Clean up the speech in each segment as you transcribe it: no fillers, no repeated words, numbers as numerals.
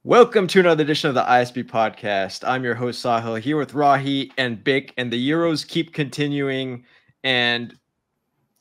Welcome to another edition of the ISB podcast. I'm your host Sahil here with Rahi and Bick, and the Euros keep continuing, and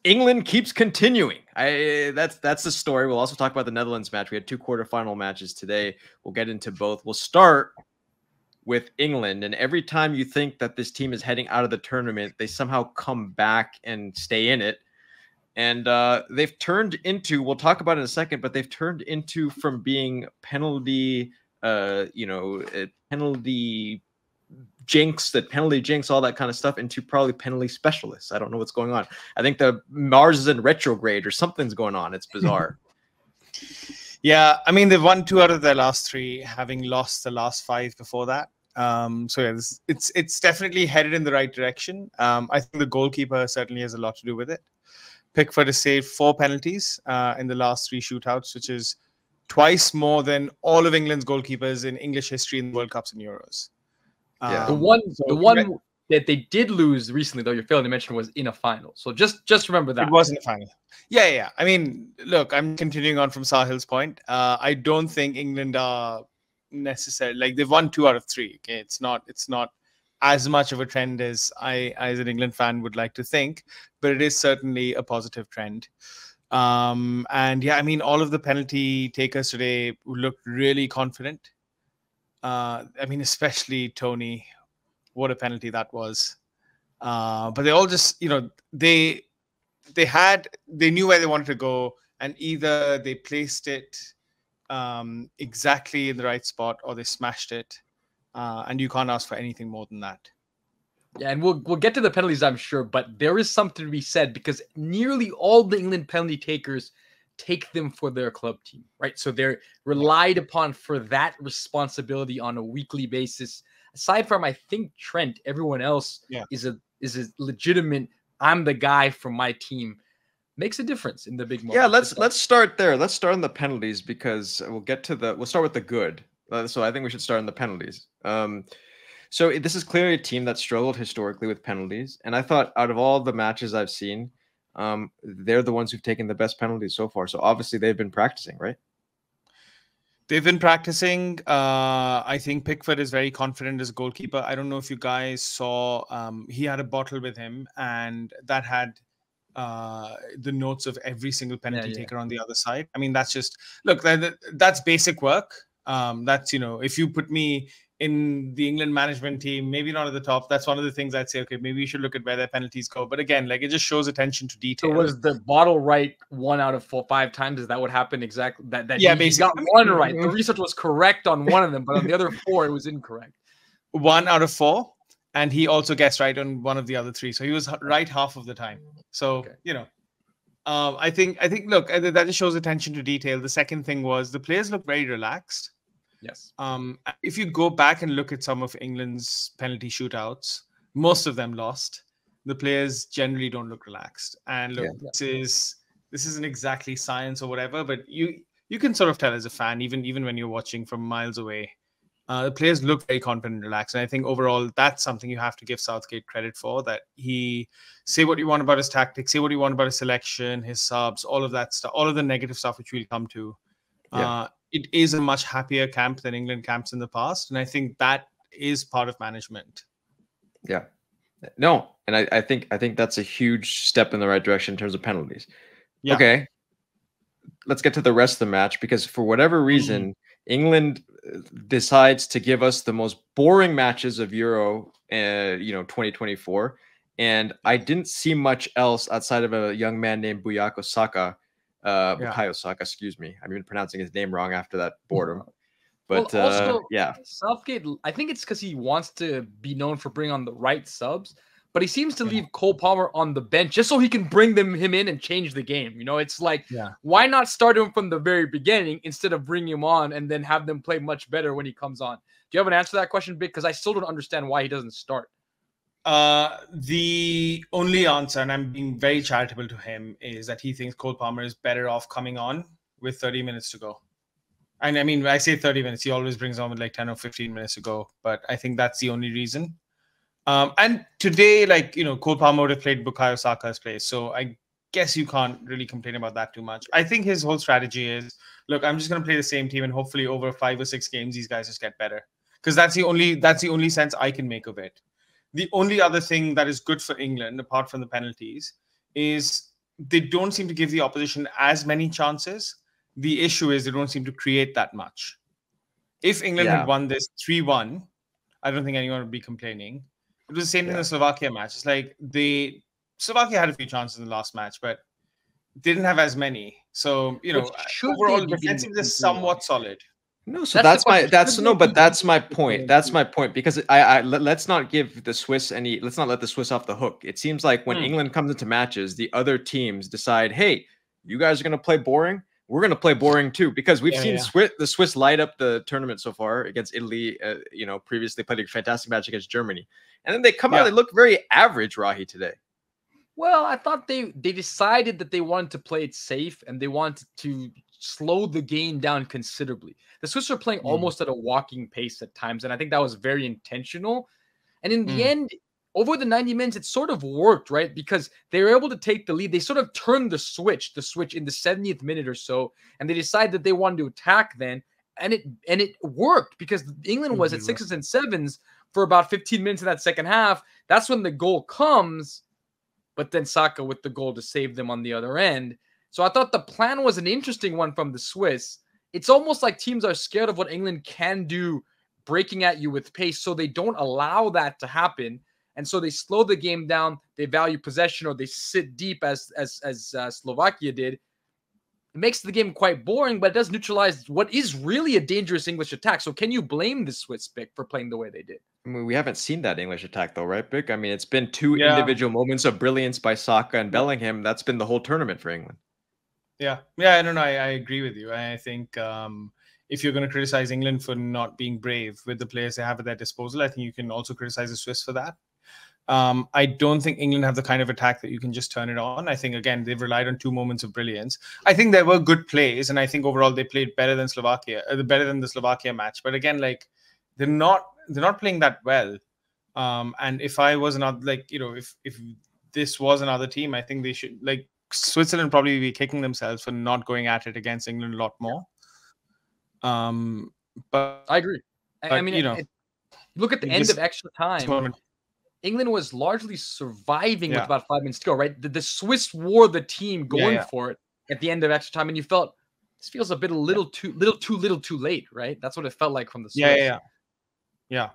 England keeps continuing. That's the story. We'll also talk about the Netherlands match. We had two quarterfinal matches today. We'll get into both. We'll start with England, and every time you think that this team is heading out of the tournament, they somehow come back and stay in it. And they've turned into, we'll talk about it in a second, but they've turned into from being penalty jinx, all that kind of stuff, into probably penalty specialists. I don't know what's going on. I think the Mars is in retrograde or something's going on. It's bizarre. Yeah, I mean, they've won 2 out of their last 3, having lost the last 5 before that. So yeah, it's definitely headed in the right direction. I think the goalkeeper certainly has a lot to do with it. Pickford has saved 4 penalties in the last 3 shootouts, which is twice more than all of England's goalkeepers in English history in World Cups and Euros. Yeah. The one that they did lose recently, though, you're failing to mention, was in a final. So just remember that. It was in a final. Yeah. I mean, look, I'm continuing on from Sahil's point. I don't think England are necessarily, like, they've won 2 out of 3. Okay, it's not as much of a trend as I, as an England fan, would like to think, but it is certainly a positive trend. And yeah, I mean, all of the penalty takers today looked really confident. I mean, especially Tony, what a penalty that was. But they all just, they knew where they wanted to go, and either they placed it exactly in the right spot or they smashed it. And you can't ask for anything more than that. Yeah, and we'll get to the penalties, I'm sure, but there is something to be said because nearly all the England penalty takers take them for their club team, right? So they're relied upon for that responsibility on a weekly basis. Aside from, I think, Trent, everyone else is a legitimate, I'm the guy from my team. Makes a difference in the big moment. Yeah, let's start there. Let's start on the penalties because we'll start with the good. So I think we should start on the penalties. So this is clearly a team that struggled historically with penalties. And I thought out of all the matches I've seen, they're the ones who've taken the best penalties so far. So obviously they've been practicing, right? They've been practicing. I think Pickford is very confident as a goalkeeper. I don't know if you guys saw, he had a bottle with him and that had the notes of every single penalty taker on the other side. I mean, that's just, look, that's basic work. That's, if you put me in the England management team, maybe not at the top, that's one of the things I'd say, okay, maybe you should look at where their penalties go. But again, like, it just shows attention to detail. So was the bottle right 1 out of 5 times? Is that what happened exactly? Yeah, he got 1 right. The research was correct on 1 of them, but on the other 4, it was incorrect. 1 out of 4. And he also guessed right on 1 of the other 3. So he was right half of the time. So, I think, look, that just shows attention to detail. The second thing was the players look very relaxed. Yes. If you go back and look at some of England's penalty shootouts, most of them lost. The players generally don't look relaxed. And look, this isn't exactly science or whatever, but you can sort of tell as a fan, even when you're watching from miles away. The players look very confident and relaxed. And I think overall, that's something you have to give Southgate credit for, that he, say what you want about his tactics, say what you want about his selection, his subs, all of that stuff, all of the negative stuff, which we'll come to. It is a much happier camp than England camps in the past. And I think that is part of management. Yeah. No. And I think that's a huge step in the right direction in terms of penalties. Yeah. Okay. Let's get to the rest of the match, because for whatever reason, England decides to give us the most boring matches of Euro 2024. And I didn't see much else outside of a young man named Bukayo Saka. Bukayo Saka, excuse me. I've been pronouncing his name wrong after that boredom. But also, Southgate, I think it's because he wants to be known for bringing on the right subs, but he seems to leave Cole Palmer on the bench just so he can bring him in and change the game. It's like, why not start him from the very beginning instead of bringing him on and then have them play much better when he comes on? Do you have an answer to that question, Big? Because I still don't understand why he doesn't start. The only answer, and I'm being very charitable to him, is that he thinks Cole Palmer is better off coming on with 30 minutes to go. And I mean, when I say 30 minutes, he always brings on with like 10 or 15 minutes to go. But I think that's the only reason. And today, Cole Palmer would have played Bukayo Saka's place. So I guess you can't really complain about that too much. I think his whole strategy is, look, I'm just going to play the same team, and hopefully over 5 or 6 games, these guys just get better. Because that's the only sense I can make of it. The only other thing that is good for England, apart from the penalties, is they don't seem to give the opposition as many chances. The issue is they don't seem to create that much. If England had won this 3-1, I don't think anyone would be complaining. It was the same thing in the Slovakia match. It's like Slovakia had a few chances in the last match, but didn't have as many. So, overall defensive is somewhat solid. No, so that's my point. That's my point, because let's not give the Swiss let's not let the Swiss off the hook. It seems like when England comes into matches, the other teams decide, hey, you guys are going to play boring. We're going to play boring too, because we've seen the Swiss light up the tournament so far against Italy. Previously played a fantastic match against Germany, and then they come out, they look very average, Rahi, today. Well, I thought they decided that they wanted to play it safe, and they wanted to slow the game down considerably. The Swiss are playing almost at a walking pace at times, and I think that was very intentional. And in the end, over the 90 minutes, it sort of worked, right? Because they were able to take the lead. They sort of turned the switch in the 70th minute or so, and they decided that they wanted to attack then, and it worked, because England was at 6s and 7s for about 15 minutes in that second half. That's when the goal comes, but then Saka with the goal to save them on the other end. So I thought the plan was an interesting one from the Swiss. It's almost like teams are scared of what England can do, breaking at you with pace, so they don't allow that to happen. And so they slow the game down. They value possession, or they sit deep as Slovakia did. It makes the game quite boring, but it does neutralize what is really a dangerous English attack. So can you blame the Swiss pick for playing the way they did? I mean, we haven't seen that English attack though, right, Vic? I mean, it's been 2 individual moments of brilliance by Saka and Bellingham. That's been the whole tournament for England. Yeah, I don't know. I agree with you. I think if you're going to criticize England for not being brave with the players they have at their disposal, I think you can also criticize the Swiss for that. I don't think England have the kind of attack that you can just turn it on. I think, again, they've relied on 2 moments of brilliance. I think there were good plays, and I think overall they played better than the Slovakia match. But again, like, they're not playing that well. And if I was another, if this was another team, I think they should, Switzerland probably be kicking themselves for not going at it against England a lot more. But I agree. I mean, look at the end of extra time. England was largely surviving with about 5 minutes to go, right? The Swiss wore the team going for it at the end of extra time, and you felt this feels a little too late, right? That's what it felt like from the Swiss. Yeah.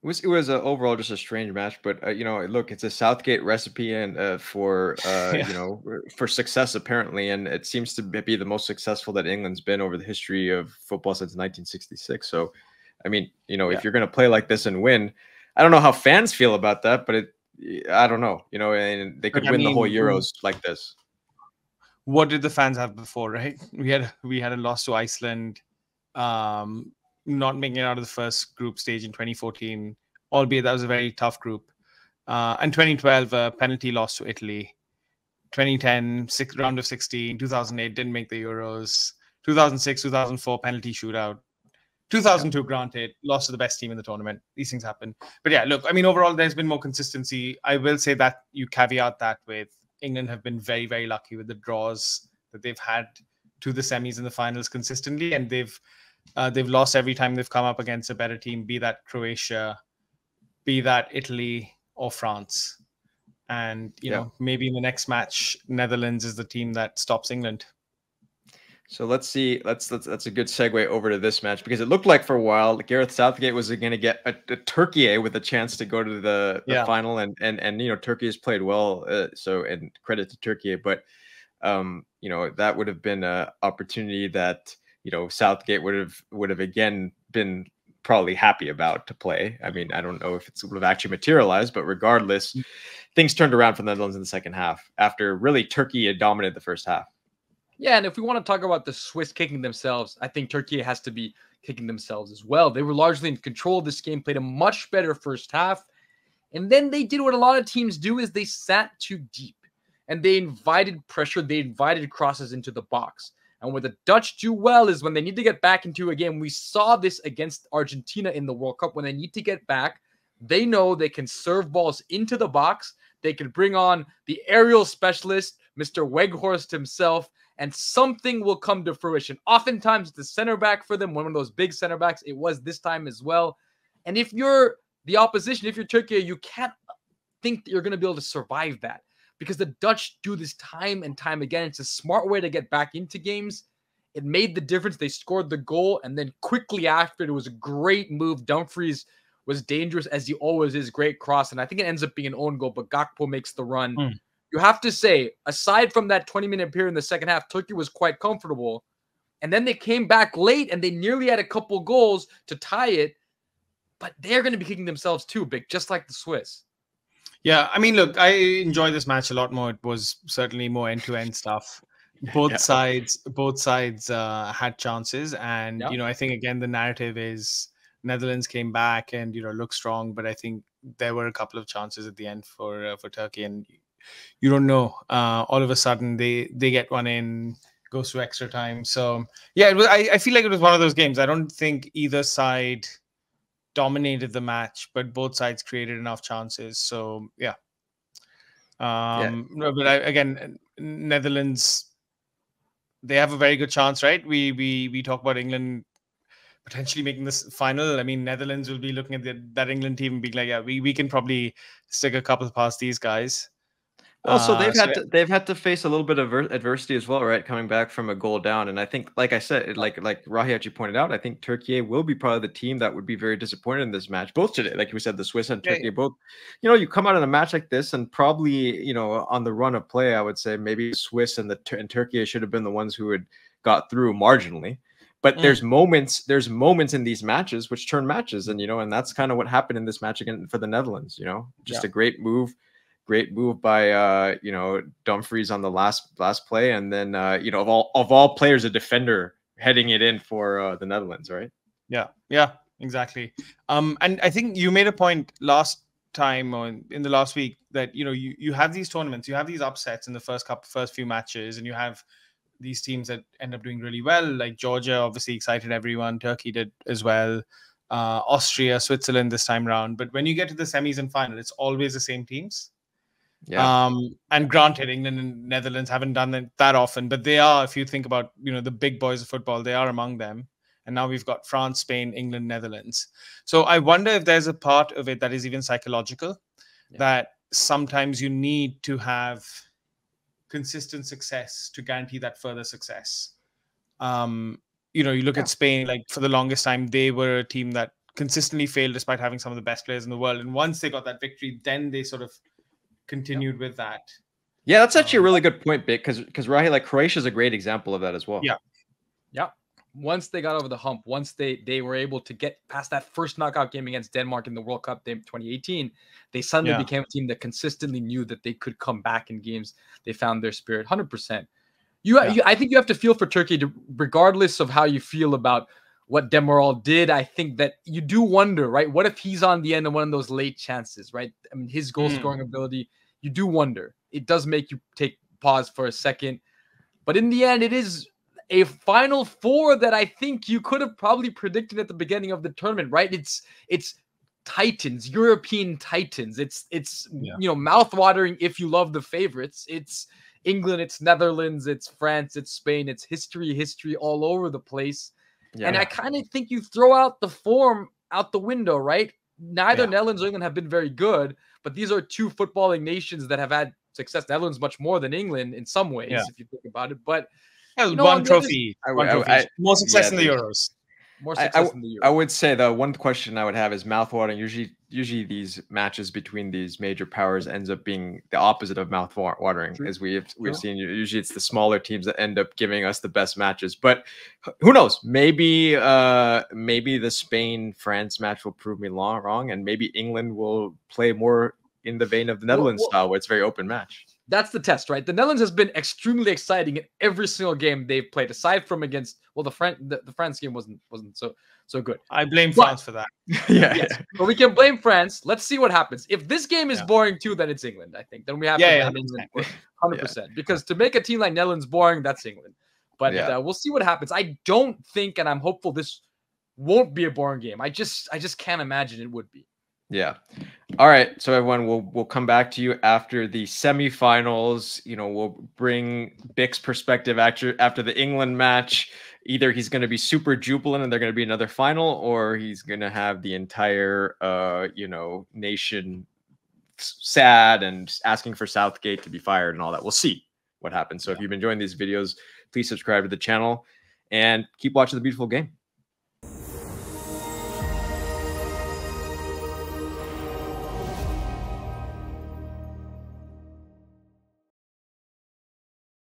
It was overall just a strange match, but look, it's a Southgate recipe, and for success apparently, and it seems to be the most successful that England's been over the history of football since 1966. So, I mean, if you're going to play like this and win, I don't know how fans feel about that, but I don't know, and they could win the whole Euros like this. What did the fans have before, right? We had a loss to Iceland. Not making it out of the first group stage in 2014, albeit that was a very tough group. And 2012, a penalty loss to Italy. 2010, round of 16. 2008, didn't make the Euros. 2006, 2004, penalty shootout. 2002, granted, lost to the best team in the tournament. These things happen. But yeah, look, I mean, overall, there's been more consistency. I will say that you caveat that with England have been very, very lucky with the draws that they've had to the semis and the finals consistently, and they've lost every time they've come up against a better team, be that Croatia, be that Italy or France. And, maybe in the next match, Netherlands is the team that stops England. So let's see. That's a good segue over to this match, because it looked like for a while Gareth Southgate was going to get a Türkiye with a chance to go to the final, and Turkey has played well. So, and credit to Türkiye, but that would have been an opportunity that Southgate would have again been probably happy about to play. I mean, I don't know if it would have actually materialized, but regardless, things turned around for the Netherlands in the second half after really Turkey had dominated the first half. Yeah, and if we want to talk about the Swiss kicking themselves, I think Turkey has to be kicking themselves as well. They were largely in control of this game, played a much better first half, and then they did what a lot of teams do, is they sat too deep, and they invited pressure, they invited crosses into the box. And what the Dutch do well is when they need to get back into a game, we saw this against Argentina in the World Cup, when they need to get back, they know they can serve balls into the box, They could bring on the aerial specialist, Mr. Weghorst himself, and something will come to fruition. Oftentimes, the center back for them, one of those big center backs, it was this time as well. And if you're the opposition, if you're Turkey, you can't think that you're going to be able to survive that, because the Dutch do this time and time again. It's a smart way to get back into games. It made the difference. They scored the goal, and then quickly after, it was a great move. Dumfries was dangerous, as he always is. Great cross, and I think it ends up being an own goal, but Gakpo makes the run. You have to say, aside from that 20-minute period in the second half, Turkey was quite comfortable. And then they came back late, and they nearly had a couple goals to tie it. But they're going to be kicking themselves too, big, just like the Swiss. Yeah, I mean, look, I enjoyed this match a lot more. It was certainly more end-to-end stuff. Both sides had chances, and I think again the narrative is Netherlands came back and looked strong, but I think there were a couple of chances at the end for Turkey, and you don't know. All of a sudden, they get one in, goes to extra time. So yeah, I feel like it was one of those games. I don't think either side dominated the match, but both sides created enough chances. So yeah. No, but again, Netherlands, they have a very good chance, right? We talk about England potentially making this final. I mean, Netherlands will be looking at that England team and being like, yeah, we can probably stick a couple past these guys. Well, so they've had to face a little bit of adversity as well, right? Coming back from a goal down, and I think, like I said, like Rahi actually pointed out, I think Turkey will be probably the team that would be very disappointed in this match. Both today, like we said, the Swiss and Turkey, both. You come out in a match like this, and probably on the run of play, I would say maybe Swiss and Turkey should have been the ones who had got through marginally. But there's moments in these matches which turn matches, and and that's kind of what happened in this match again for the Netherlands. Just a great move. Great move by Dumfries on the last play, and then of all players, a defender heading it in for the Netherlands, right? Yeah, exactly. And I think you made a point last time or in the last week that you have these tournaments, you have these upsets in the first few matches, and you have these teams that end up doing really well. Like Georgia obviously excited everyone, Turkey did as well, Austria, Switzerland this time around. But when you get to the semis and final, it's always the same teams. Yeah. And granted, England and Netherlands haven't done that often, but they are, if you think about, the big boys of football, they are among them. And now we've got France, Spain, England, Netherlands. So I wonder if there's a part of it that is even psychological, that sometimes you need to have consistent success to guarantee that further success. You look at Spain, like for the longest time, they were a team that consistently failed despite having some of the best players in the world. And once they got that victory, then they sort of continued with that. Yeah, that's actually a really good point, Bit, because Rahi, like Croatia is a great example of that as well. Yeah. Once they got over the hump, once they were able to get past that first knockout game against Denmark in the World Cup 2018, they suddenly became a team that consistently knew that they could come back in games. They found their spirit 100%. I think you have to feel for Turkey, regardless of how you feel about what Demiral did. I think that you do wonder, right? What if he's on the end of one of those late chances, right? I mean, his goal scoring ability, you do wonder. It does make you take pause for a second. But in the end, it is a Final Four that I think you could have probably predicted at the beginning of the tournament, right? It's Titans, European Titans. It's mouth-watering if you love the favorites. It's England, it's Netherlands, it's France, it's Spain, it's history all over the place. Yeah. And I kind of think you throw out the form out the window, right? Neither Netherlands or England have been very good, but these are two footballing nations that have had success. Netherlands much more than England in some ways, if you think about it. But one trophy. More success in the Euros. More success in the Euros. I would say the one question I would have is mouth-watering. Usually these matches between these major powers ends up being the opposite of mouth-watering, as we've seen. Usually it's the smaller teams that end up giving us the best matches. But who knows? Maybe the Spain-France match will prove me wrong, and maybe England will play more in the vein of the Netherlands style, where it's a very open match. That's the test, right? The Netherlands has been extremely exciting in every single game they've played, aside from against the France game wasn't so good. I blame France for that. Yes. But we can blame France. Let's see what happens. If this game is boring too, then it's England. I think then we have to blame England 100%. Because to make a team like Netherlands boring, that's England. But we'll see what happens. I don't think, and I'm hopeful this won't be a boring game. I just can't imagine it would be. Yeah. All right. So everyone, we'll come back to you after the semifinals. You know, we'll bring Bick's perspective after the England match. Either he's going to be super jubilant and they're going to be another final, or he's going to have the entire nation sad and asking for Southgate to be fired and all that. We'll see what happens. So if you've been enjoying these videos, please subscribe to the channel and keep watching the beautiful game.